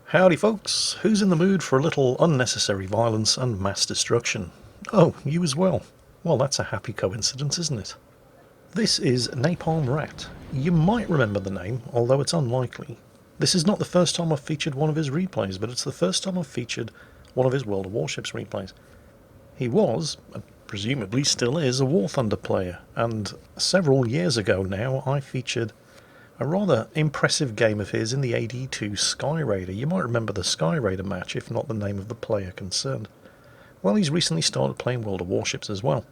Howdy folks, who's in the mood for a little unnecessary violence and mass destruction? Oh, you as well. Well, that's a happy coincidence, isn't it? This is Napalm Ratte. You might remember the name, although it's unlikely. This is not the first time I've featured one of his replays, but it's the first time I've featured one of his World of Warships replays. He was, and presumably still is, a War Thunder player, and several years ago now I featured a rather impressive game of his in the AD2 Sky Raider. You might remember the Sky Raider match, if not the name of the player concerned. Well, he's recently started playing World of Warships as well.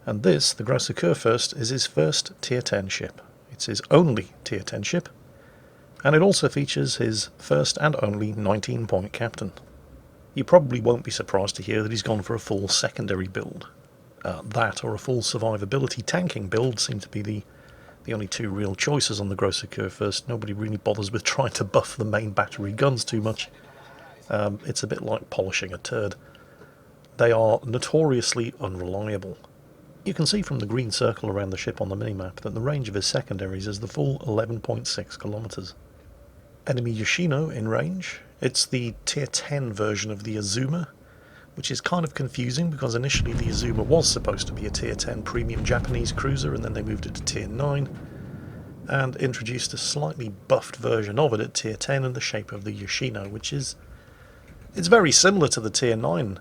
And this, the Grosse Kurfürst, is his first Tier 10 ship. It's his only Tier 10 ship. And it also features his first and only 19-point captain. You probably won't be surprised to hear that he's gone for a full secondary build. That or a full survivability tanking build seem to be the only two real choices on the Grosse Kurfürst. Nobody really bothers with trying to buff the main battery guns too much. It's a bit like polishing a turd. They are notoriously unreliable. You can see from the green circle around the ship on the minimap that the range of his secondaries is the full 11.6 kilometers. Enemy Yoshino in range. It's the Tier 10 version of the Azuma, which is kind of confusing because initially the Azuma was supposed to be a Tier 10 premium Japanese cruiser, and then they moved it to Tier 9 and introduced a slightly buffed version of it at Tier 10 in the shape of the Yoshino, which is it's very similar to the Tier 9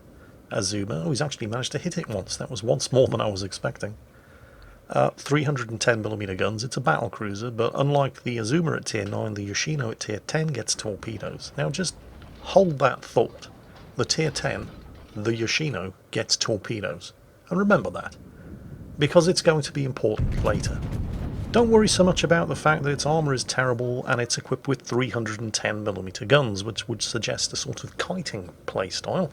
Azuma. Oh, he's actually managed to hit it once. That was once more than I was expecting. 310mm guns. It's a battle cruiser, but unlike the Azuma at Tier 9, the Yoshino at Tier 10 gets torpedoes. Now just hold that thought. The Tier 10, the Yoshino, gets torpedoes. And remember that, because it's going to be important later. Don't worry so much about the fact that its armour is terrible and it's equipped with 310mm guns, which would suggest a sort of kiting playstyle.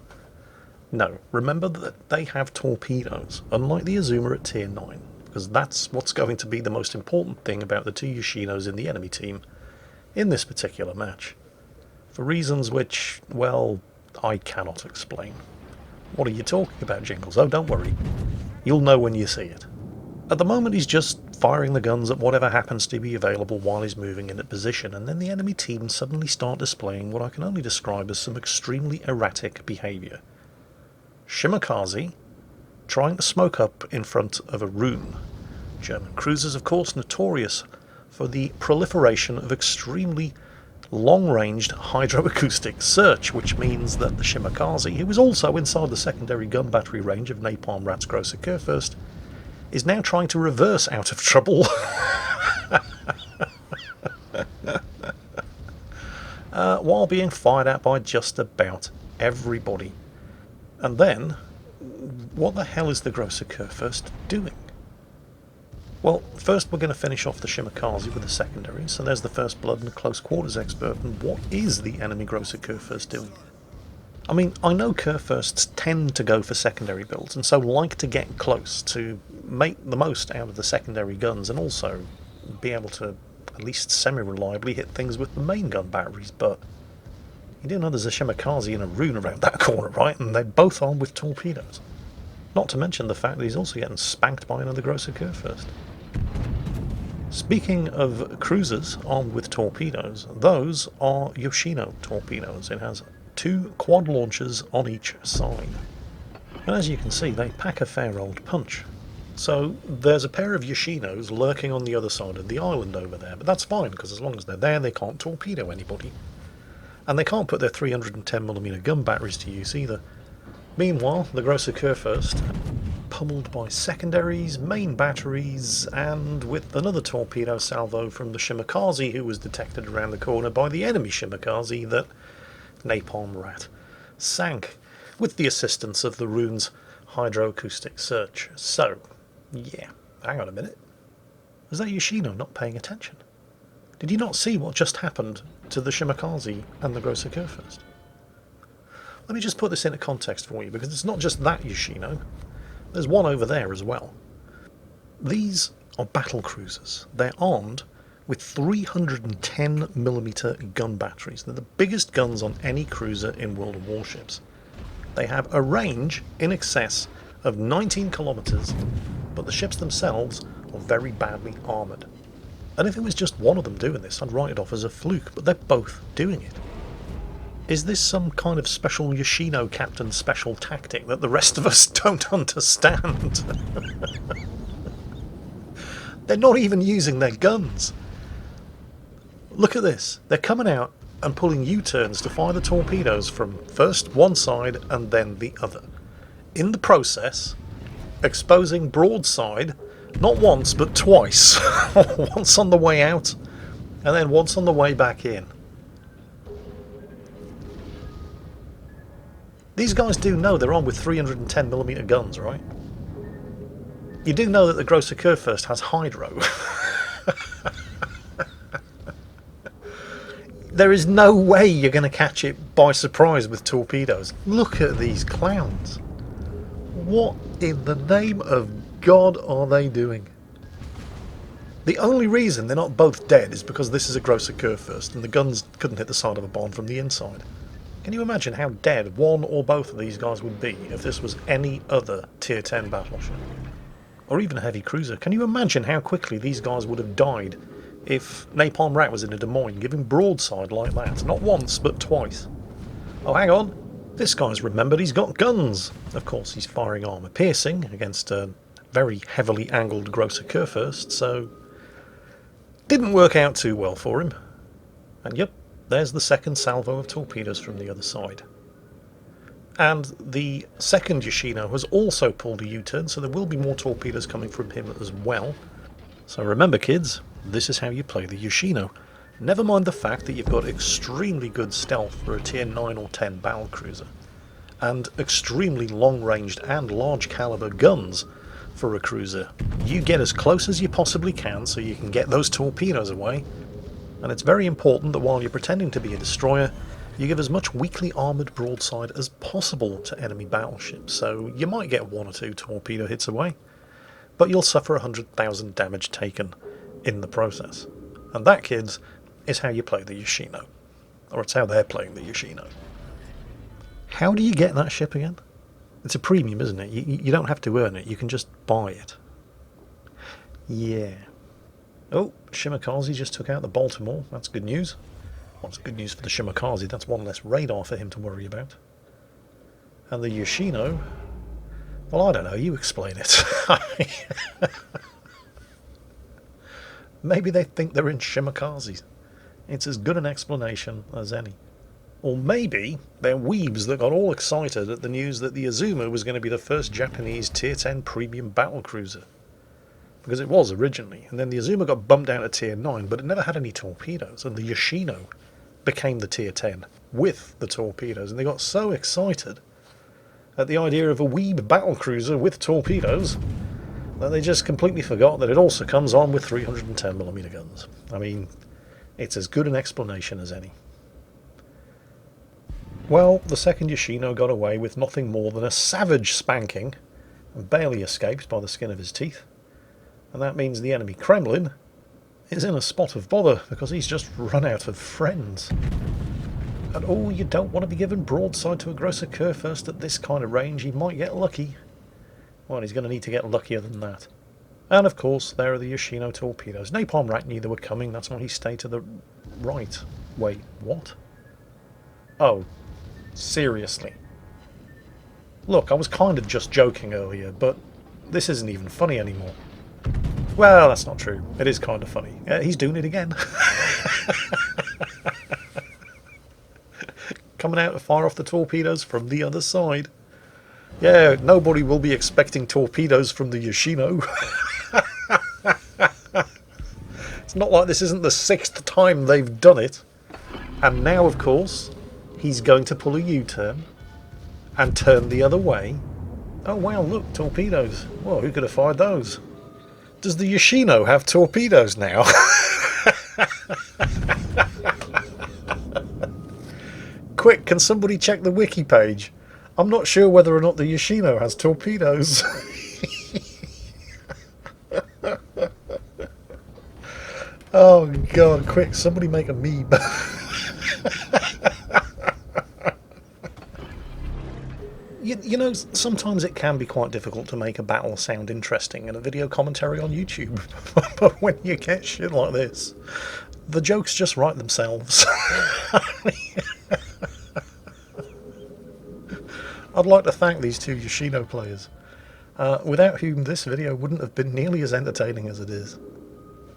No, remember that they have torpedoes, unlike the Azuma at Tier 9, because that's what's going to be the most important thing about the two Yoshinos in the enemy team in this particular match. For reasons which, well, I cannot explain. What are you talking about, Jingles? Oh, don't worry. You'll know when you see it. At the moment he's just firing the guns at whatever happens to be available while he's moving into position, and then the enemy team suddenly start displaying what I can only describe as some extremely erratic behaviour. Shimakaze trying to smoke up in front of a rune. German cruisers, of course, notorious for the proliferation of extremely long-ranged hydroacoustic search, which means that the Shimakaze, who is also inside the secondary gun battery range of Napalm Ratte's Grosse Kurfürst, is now trying to reverse out of trouble while being fired at by just about everybody. And then, what the hell is the Grosse Kurfürst doing? Well, first we're going to finish off the Shimakaze with the secondary, so there's the first blood and the close quarters expert, and what is the enemy Grosse Kurfürst doing? I mean, I know Kurfürsts tend to go for secondary builds, and so like to get close to make the most out of the secondary guns, and also be able to at least semi-reliably hit things with the main gun batteries, but you do know there's a Shimakaze and a rune around that corner, right? And they're both armed with torpedoes. Not to mention the fact that he's also getting spanked by another Grosse Kurfürst. Speaking of cruisers armed with torpedoes, those are Yoshino torpedoes. It has 2 quad launchers on each side. And as you can see, they pack a fair old punch. So there's a pair of Yoshinos lurking on the other side of the island over there, but that's fine, because as long as they're there, they can't torpedo anybody. And they can't put their 310mm gun batteries to use either. Meanwhile, the Grosse Kurfürst, pummeled by secondaries, main batteries, and with another torpedo salvo from the Shimakaze, who was detected around the corner by the enemy Shimakaze that Napalm Ratte sank, with the assistance of the rune's hydroacoustic search. So, yeah, hang on a minute. Was that Yoshino not paying attention? Did you not see what just happened to the Shimakaze and the Grosse Kurfürst? Let me just put this into context for you, because it's not just that Yoshino. There's one over there as well. These are battle cruisers. They're armed with 310mm gun batteries. They're the biggest guns on any cruiser in World of Warships. They have a range in excess of 19 kilometers, but the ships themselves are very badly armoured. And if it was just one of them doing this, I'd write it off as a fluke, but they're both doing it. Is this some kind of special Yoshino captain special tactic that the rest of us don't understand? They're not even using their guns. Look at this. They're coming out and pulling U-turns to fire the torpedoes from first one side and then the other. In the process, exposing broadside not once but twice. Once on the way out and then once on the way back in. These guys do know they're on with 310mm guns, right? You do know that the Grosser Kurfürst has hydro. There is no way you're going to catch it by surprise with torpedoes. Look at these clowns. What in the name of God are they doing? The only reason they're not both dead is because this is a Grosser Kurfürst and the guns couldn't hit the side of a bomb from the inside. Can you imagine how dead one or both of these guys would be if this was any other Tier 10 battleship? Or even a heavy cruiser. Can you imagine how quickly these guys would have died if Napalm Rat was in a Des Moines giving broadside like that? Not once, but twice. Oh, hang on. This guy's remembered he's got guns. Of course, he's firing armour piercing against a very heavily angled Grosser Kurfürst, so didn't work out too well for him. And yep, there's the second salvo of torpedoes from the other side. And the second Yoshino has also pulled a U-turn, so there will be more torpedoes coming from him as well. So remember, kids, this is how you play the Yoshino. Never mind the fact that you've got extremely good stealth for a Tier 9 or 10 battlecruiser, and extremely long-ranged and large-caliber guns for a cruiser. You get as close as you possibly can so you can get those torpedoes away, and it's very important that while you're pretending to be a destroyer, you give as much weakly armoured broadside as possible to enemy battleships, so you might get 1 or 2 torpedo hits away, but you'll suffer 100,000 damage taken in the process. And that, kids, is how you play the Yoshino. Or it's how they're playing the Yoshino. How do you get that ship again? It's a premium, isn't it? You don't have to earn it, you can just buy it. Yeah. Oh, Shimakaze just took out the Baltimore. That's good news. Well, it's good news for the Shimakaze. That's one less radar for him to worry about. And the Yoshino... well, I don't know. You explain it. Maybe they think they're in Shimakaze. It's as good an explanation as any. Or maybe they're weebs that got all excited at the news that the Azuma was going to be the first Japanese Tier 10 premium battlecruiser. Because it was originally, and then the Azuma got bumped down to Tier 9, but it never had any torpedoes, and the Yoshino became the Tier 10 with the torpedoes, and they got so excited at the idea of a weeb battlecruiser with torpedoes that they just completely forgot that it also comes on with 310mm guns. I mean, it's as good an explanation as any. Well, the second Yoshino got away with nothing more than a savage spanking, and barely escapes by the skin of his teeth. And that means the enemy Kremlin is in a spot of bother, because he's just run out of friends. And oh, you don't want to be given broadside to a Grosser Kurfürst at this kind of range. He might get lucky. Well, he's going to need to get luckier than that. And of course, there are the Yoshino torpedoes. Napalm Rat knew they were coming, that's why he stayed to the right. Wait, what? Oh, seriously. Look, I was kind of just joking earlier, but this isn't even funny anymore. Well, that's not true. It is kind of funny. He's doing it again. Coming out to fire off the torpedoes from the other side. Yeah, nobody will be expecting torpedoes from the Yoshino. It's not like this isn't the 6th time they've done it. And now, of course, he's going to pull a U-turn and turn the other way. Oh wow, look, torpedoes. Well, who could have fired those? Does the Yoshino have torpedoes now? Quick, can somebody check the wiki page? I'm not sure whether or not the Yoshino has torpedoes. Oh god, quick, somebody make a meme. You know, sometimes it can be quite difficult to make a battle sound interesting in a video commentary on YouTube. But when you get shit like this, the jokes just write themselves. I'd like to thank these two Yoshino players, without whom this video wouldn't have been nearly as entertaining as it is.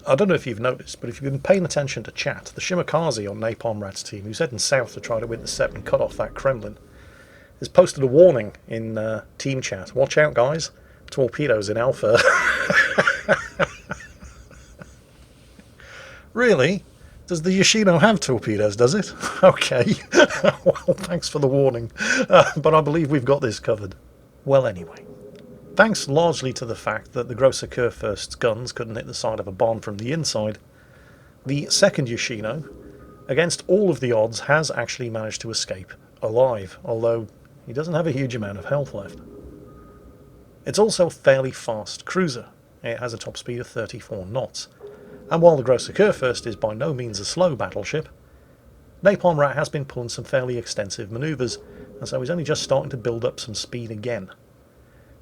I don't know if you've noticed, but if you've been paying attention to chat, the Shimakaze on Napalm Rat's team, who's heading south to try to intercept and cut off that Kremlin, has posted a warning in team chat. Watch out, guys. Torpedoes in Alpha. Really? Does the Yoshino have torpedoes, does it? Okay. Well, thanks for the warning. But I believe we've got this covered. Well, anyway. Thanks largely to the fact that the Grosse Kurfürst's guns couldn't hit the side of a bomb from the inside, the second Yoshino, against all of the odds, has actually managed to escape alive, although he doesn't have a huge amount of health left. It's also a fairly fast cruiser. It has a top speed of 34 knots, and while the Grosse Kurfürst is by no means a slow battleship, Napalm Rat has been pulling some fairly extensive manoeuvres, and so he's only just starting to build up some speed again.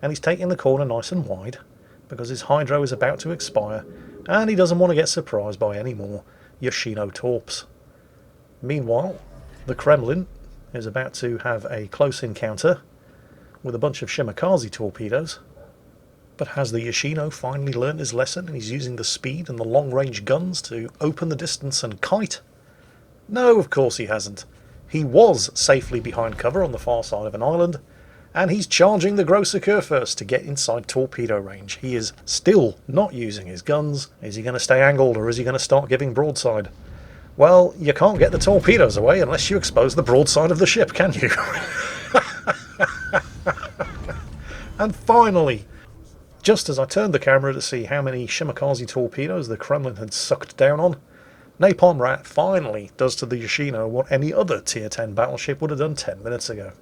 And he's taking the corner nice and wide, because his hydro is about to expire, and he doesn't want to get surprised by any more Yoshino torps. Meanwhile, the Kremlin is about to have a close encounter with a bunch of Shimakaze torpedoes. But has the Yoshino finally learned his lesson and he's using the speed and the long-range guns to open the distance and kite? No, of course he hasn't. He was safely behind cover on the far side of an island, and he's charging the Grosse Kurfürst to get inside torpedo range. He is still not using his guns. Is he going to stay angled, or is he going to start giving broadside? Well, you can't get the torpedoes away unless you expose the broadside of the ship, can you? And finally, just as I turned the camera to see how many Shimakaze torpedoes the Kremlin had sucked down on, Napalm Rat finally does to the Yoshino what any other Tier 10 battleship would have done 10 minutes ago.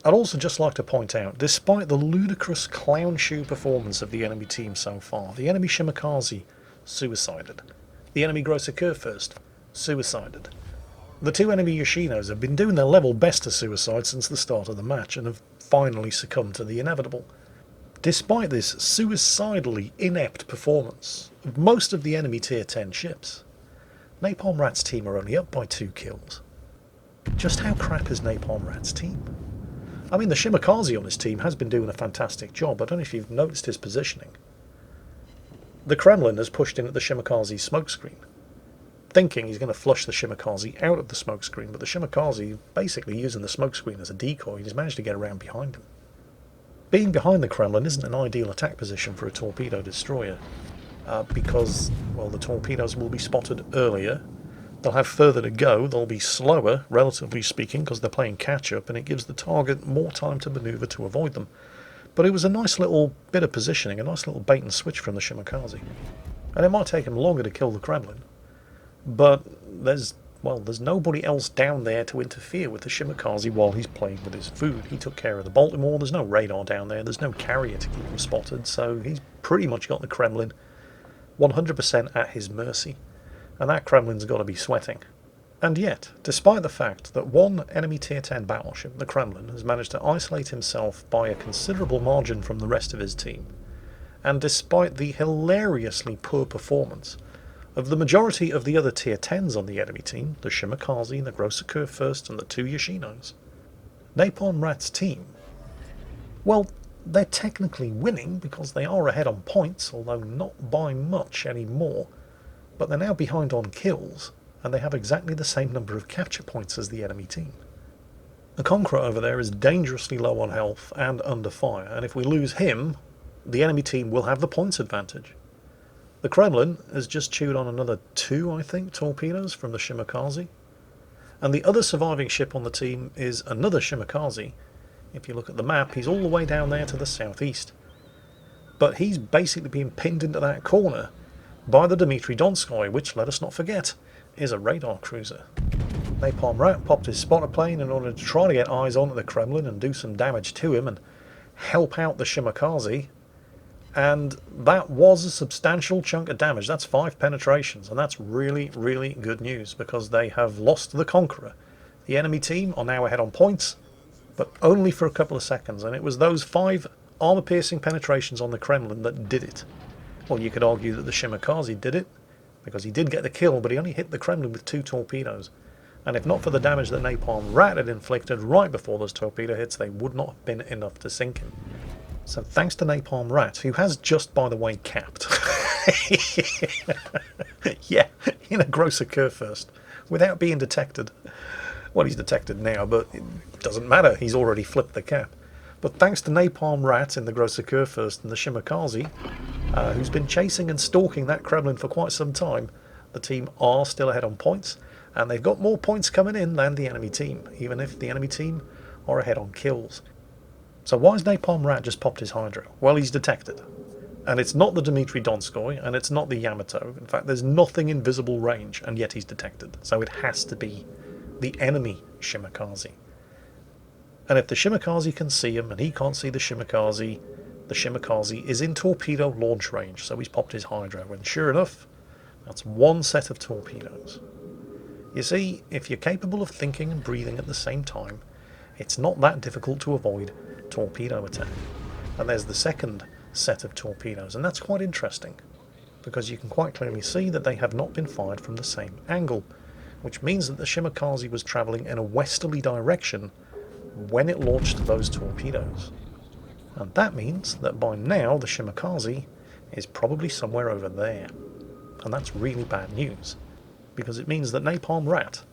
I'd also just like to point out, despite the ludicrous clown shoe performance of the enemy team so far, the enemy Shimakaze suicided. The enemy Grosse Kurfürst suicided. The two enemy Yoshinos have been doing their level best to suicide since the start of the match and have finally succumbed to the inevitable. Despite this suicidally inept performance of most of the enemy Tier 10 ships, Napalm Rat's team are only up by 2 kills. Just how crap is Napalm Rat's team? I mean, the Shimakaze on his team has been doing a fantastic job. I don't know if you've noticed his positioning. The Kremlin has pushed in at the Shimakaze's smokescreen, thinking he's going to flush the Shimakaze out of the smokescreen, but the Shimakaze, basically using the smokescreen as a decoy, has managed to get around behind him. Being behind the Kremlin isn't an ideal attack position for a torpedo destroyer, because, well, the torpedoes will be spotted earlier. They'll have further to go, they'll be slower, relatively speaking, because they're playing catch-up, and it gives the target more time to manoeuvre to avoid them. But it was a nice little bit of positioning, a nice little bait and switch from the Shimakaze. And it might take him longer to kill the Kremlin, but there's nobody else down there to interfere with the Shimakaze while he's playing with his food. He took care of the Baltimore, there's no radar down there, there's no carrier to keep him spotted, so he's pretty much got the Kremlin 100% at his mercy. And that Kremlin's got to be sweating. And yet, despite the fact that one enemy Tier 10 battleship, the Kremlin, has managed to isolate himself by a considerable margin from the rest of his team, and despite the hilariously poor performance of the majority of the other Tier 10s on the enemy team, the Shimakaze, the Grosse Kurfürst, and the 2 Yoshinos, Napalm Rat's team, well, they're technically winning because they are ahead on points, although not by much anymore. But they're now behind on kills, and they have exactly the same number of capture points as the enemy team. The Conqueror over there is dangerously low on health and under fire, and if we lose him, the enemy team will have the points advantage. The Kremlin has just chewed on another 2, I think, torpedoes from the Shimakaze, and the other surviving ship on the team is another Shimakaze. If you look at the map, he's all the way down there to the southeast. But he's basically been pinned into that corner by the Dmitry Donskoy, which, let us not forget, is a radar cruiser. Napalm Rat popped his spotter plane in order to try to get eyes on the Kremlin and do some damage to him and help out the Shimakaze, and that was a substantial chunk of damage. That's 5 penetrations, and that's really, really good news, because they have lost the Conqueror. The enemy team are now ahead on points, but only for a couple of seconds, and it was those 5 armor-piercing penetrations on the Kremlin that did it. Well, you could argue that the Shimakaze did it, because he did get the kill, but he only hit the Kremlin with 2 torpedoes. And if not for the damage that Napalm Rat had inflicted right before those torpedo hits, they would not have been enough to sink him. So thanks to Napalm Rat, who has just, by the way, capped. Yeah, in a grosser curve first, without being detected. Well, he's detected now, but it doesn't matter. He's already flipped the cap. But thanks to Napalm Rat in the grosser curve first and the Shimakaze, who's been chasing and stalking that Kremlin for quite some time, the team are still ahead on points, and they've got more points coming in than the enemy team, even if the enemy team are ahead on kills. So why has Napalm Rat just popped his Hydro? Well, he's detected. And it's not the Dmitry Donskoy, and it's not the Yamato. In fact, there's nothing in visible range, and yet he's detected. So it has to be the enemy Shimakaze. And if the Shimakaze can see him, and he can't see the Shimakaze is in torpedo launch range, so he's popped his Hydro. And sure enough, that's one set of torpedoes. You see, if you're capable of thinking and breathing at the same time, it's not that difficult to avoid torpedo attack. And there's the second set of torpedoes, and that's quite interesting, because you can quite clearly see that they have not been fired from the same angle, which means that the Shimakaze was travelling in a westerly direction when it launched those torpedoes. And that means that by now the Shimakaze is probably somewhere over there. And that's really bad news, because it means that Napalm Rat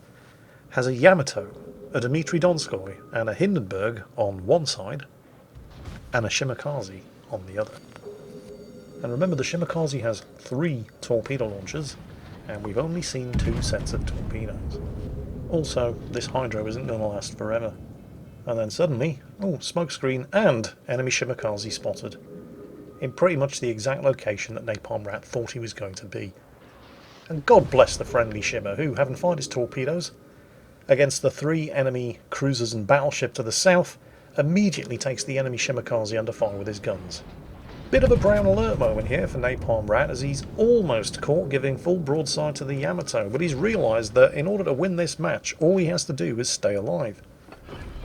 has a Yamato, a Dmitry Donskoy, and a Hindenburg on one side, and a Shimakaze on the other. And remember, the Shimakaze has 3 torpedo launchers, and we've only seen 2 sets of torpedoes. Also, this Hydro isn't going to last forever. And then suddenly, smokescreen and enemy Shimakaze spotted, in pretty much the exact location that Napalm Rat thought he was going to be. And God bless the friendly Shimmer, who, having fired his torpedoes against the 3 enemy cruisers and battleship to the south, immediately takes the enemy Shimakaze under fire with his guns. Bit of a brown alert moment here for Napalm Rat, as he's almost caught giving full broadside to the Yamato, but he's realised that in order to win this match, all he has to do is stay alive.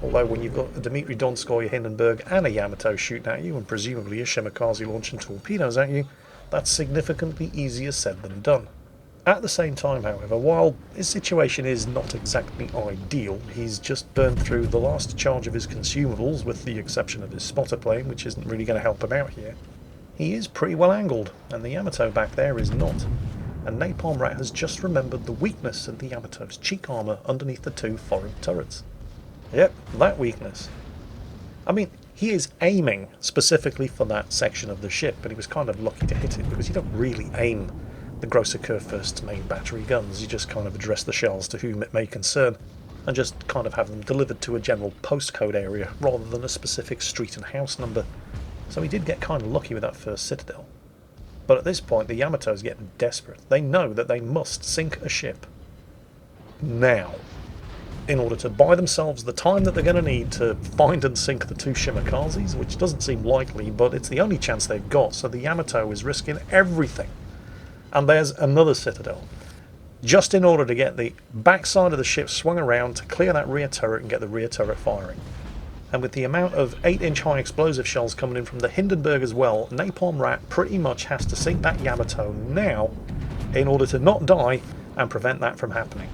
Although when you've got a Dmitry Donskoy, a Hindenburg and a Yamato shooting at you, and presumably a Shimakaze launching torpedoes at you, that's significantly easier said than done. At the same time, however, while his situation is not exactly ideal, he's just burned through the last charge of his consumables, with the exception of his spotter plane, which isn't really going to help him out here. He is pretty well angled, and the Yamato back there is not. And Napalm Rat has just remembered the weakness of the Yamato's cheek armour underneath the 2 forward turrets. Yep, that weakness. I mean, he is aiming specifically for that section of the ship, but he was kind of lucky to hit it, because you don't really aim the grosser curve first's main battery guns. You just kind of address the shells to whom it may concern, and just kind of have them delivered to a general postcode area rather than a specific street and house number. So he did get kind of lucky with that first citadel. But at this point the Yamato's getting desperate. They know that they must sink a ship now in order to buy themselves the time that they're going to need to find and sink the 2 Shimakazes, which doesn't seem likely, but it's the only chance they've got. So the Yamato is risking everything. And there's another citadel, just in order to get the backside of the ship swung around to clear that rear turret and get the rear turret firing. And with the amount of 8-inch high explosive shells coming in from the Hindenburg as well, Napalm Rat pretty much has to sink that Yamato now in order to not die and prevent that from happening.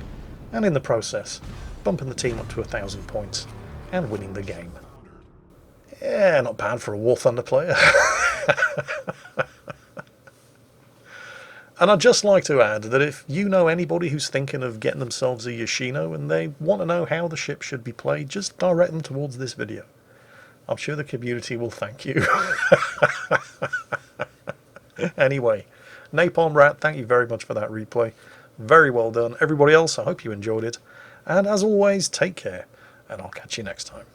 And in the process, bumping the team up to 1,000 points and winning the game. Yeah, not bad for a War Thunder player. And I'd just like to add that if you know anybody who's thinking of getting themselves a Yoshino and they want to know how the ship should be played, just direct them towards this video. I'm sure the community will thank you. Anyway, Napalm Rat, thank you very much for that replay. Very well done. Everybody else, I hope you enjoyed it. And as always, take care, and I'll catch you next time.